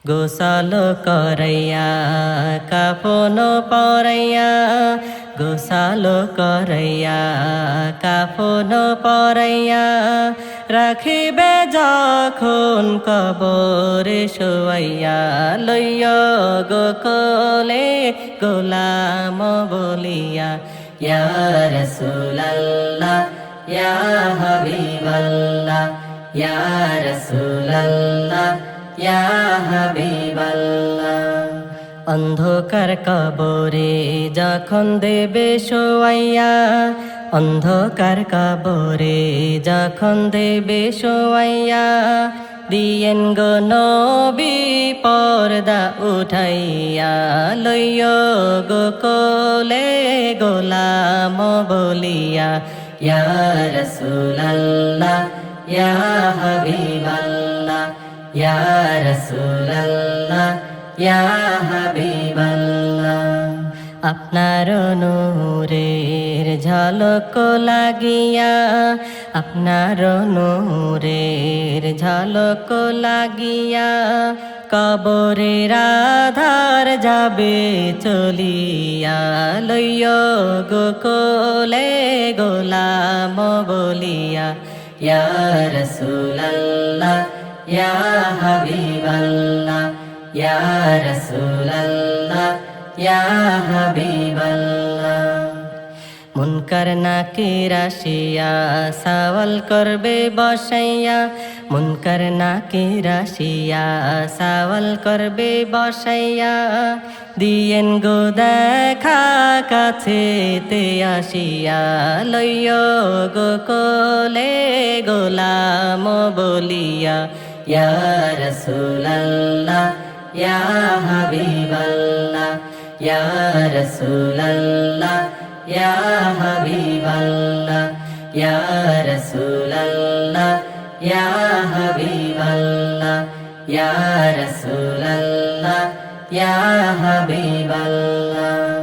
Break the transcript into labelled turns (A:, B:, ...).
A: গোসল করাইয়া কাফন পরাইয়া গোসল করাইয়া কাফন পরাইয়া রাখিবে যখন কবরে শোয়াইয়া লইয়া গো কোলে গোলাম বলিয়া ইয়া রাসূলুল্লাহ ইয়া হাবিবাল্লাহ ইয়া রাসূলুল্লাহ ইয়া হাবিবাল্লাহ। অন্ধকার কবরে যখন দেবে শোয়াইয়া অন্ধকার কবরে যখন দেবে শোয়াইয়া দিয়েন গো নবী পর্দা উঠাইয়া লইয়া গো কোলে গোলাম বলিয়া ইয়া রাসূলুল্লাহ ইয়া হাবিবাল্লাহ ইয়া রাসূলুল্লাহ ইয়া হাবিবাল্লাহ। আপনার নূরের ঝলক লাগিয়া আপনার নূরের ঝলক লাগিয়া কবরের আধার যাবে চলিয়া লইয়া গো কোলে গোলাম বলিয়া ইয়া রাসূলুল্লাহ ইয়া হাবিবাল্লাহ ইয়া রাসূলুল্লাহ ইয়া হাবিবাল্লাহ। মুনকার নাকির আসিয়া সওয়াল করবে বসাইয়া মুনকার নাকির আসিয়া সওয়াল করবে বসাইয়া দিয়েন গো দেখা কাছেতে আসিয়া লইয়া গো কোলে গোলাম বলিয়া ইয়া রাসূলুল্লাহ ইয়া হাবিবাল্লাহ ইয়া রাসূলুল্লাহ ইয়া হাবিবাল্লাহ ইয়া রাসূলুল্লাহ ইয়া হাবিবাল্লাহ ইয়া রাসূলুল্লাহ ইয়া হাবিবাল্লাহ।